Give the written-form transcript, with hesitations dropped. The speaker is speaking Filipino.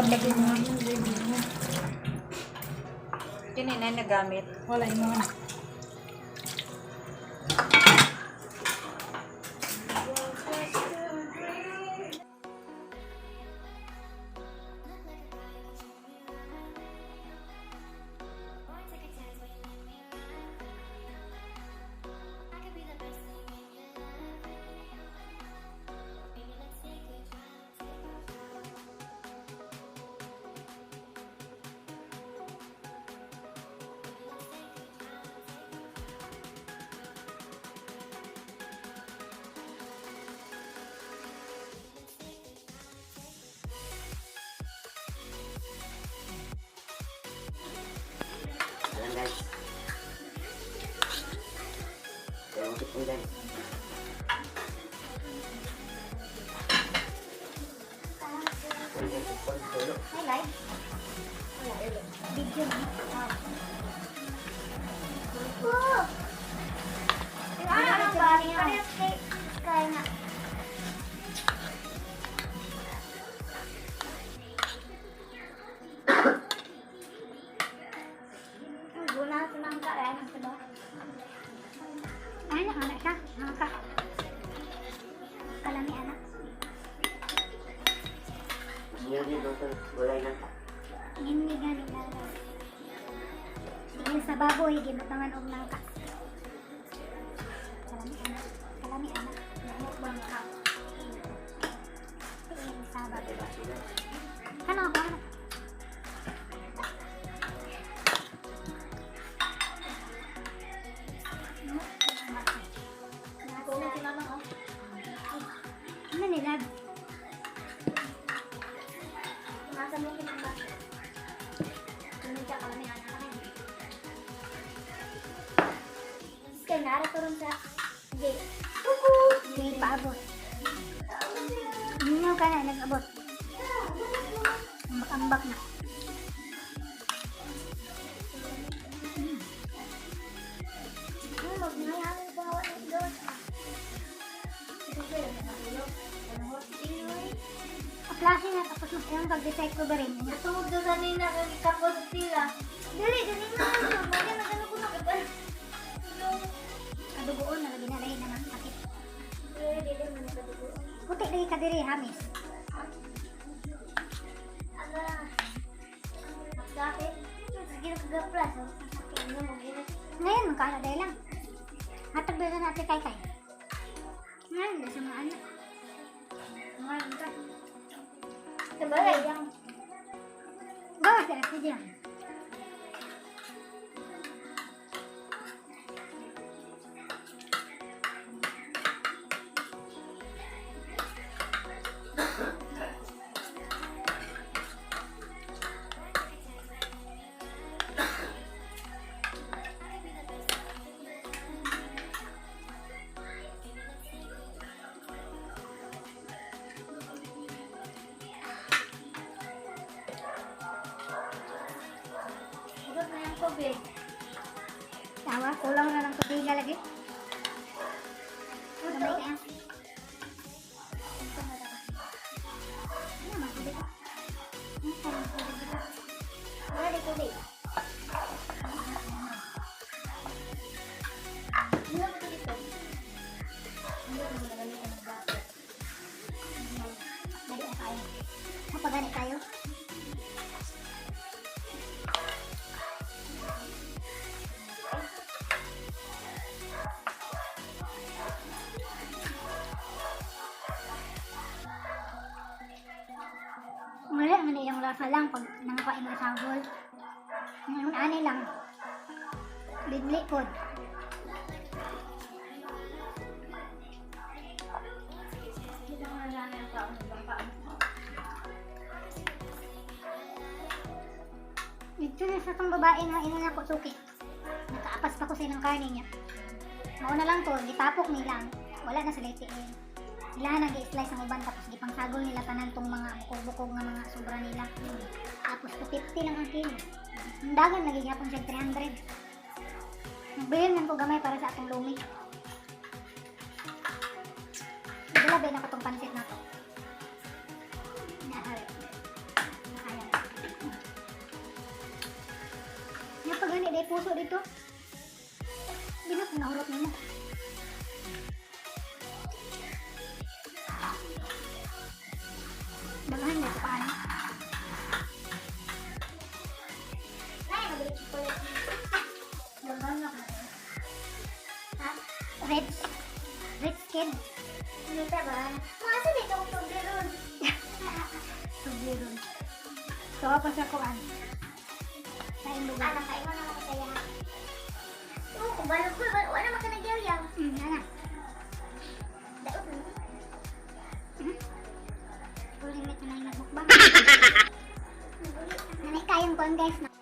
lagi mo. Kini na nagamit. Wala mo. Ayan guys. Kaya mo po guys. May live? Video na. Oh! Yung ano ba? Parehas kaya nga. Guna ito ng kaya. Ay, nakanak ka. Nakaka. Kalami anak. Hindi doktor. Gulay lang ka. Hindi gani na. Dahil sa baboy, gibutangan og nangka. Kalami anak. Kalami anak. Namok bang ka. Sa baboy. Ano ako? Ano nila? Nasa mo kinamba. Tumidya ka kami anak kami. Kaya narito sa gate. Kuku! Hindi pa abot. Hindi ka na nag-abot. Ambak-ambak na. Magmayangin ko hawa ng doon. Klase na tapos yung pag-detect ko ba rin? Natungod na kanina kung ikapos sila. Dali na. Bagay na gano'n ko nakapal. Kadugoon na lagi na rin naman. Sakit. Puti lagi ka diri, hamis. Aga. Sakit. Sige na kagaplas. Ngayon, magkakaday lang. Hatag ba na natin kay-kay? Ngayon, nasa mga anak. Ngayon ka. Sabay yang. Bawa sa akin dyan. Tubig. Tawa, kulang na ng tubig lagi. Gamay ka yan. Ano naman tubig? Wala di tubig. Ano ba ito dito? Ano ba nagalitan ng baso? Dali na tayo. Kapagani tayo. Wala nga yung lasa lang pag nangkain mo sa hol. Yung ani lang. Bibli po. Ito na sa itong babae na ina ko suki. Nakaapas pa ko sa inang karne niya. Mauna lang to, gitapok nilang. Wala na sila itiin. Sila nag-i-slice ang uban tapos gipang sagol nila tanan tong mga bukog-bukog nga mga sobra nila. Tapos 250 lang ang kilo. Ang dagan naging hapon siya 300. Nagbilin man ko gamay para sa atong lumi. Dala ba na ko tong pansit na to. Nahari. Ha? Rich kid. Nita ba? Mga sa dito kung Toblerone. Toblerone. So, apa sa kuan? Sa imong lugar. Kain mo naman ko saya. Oo, kubalog ko. Wala maka nagyaw-yaw. Nana. Daot mo. Pulling ito na yung nagbukbang. Nanay kayang kuan guys na.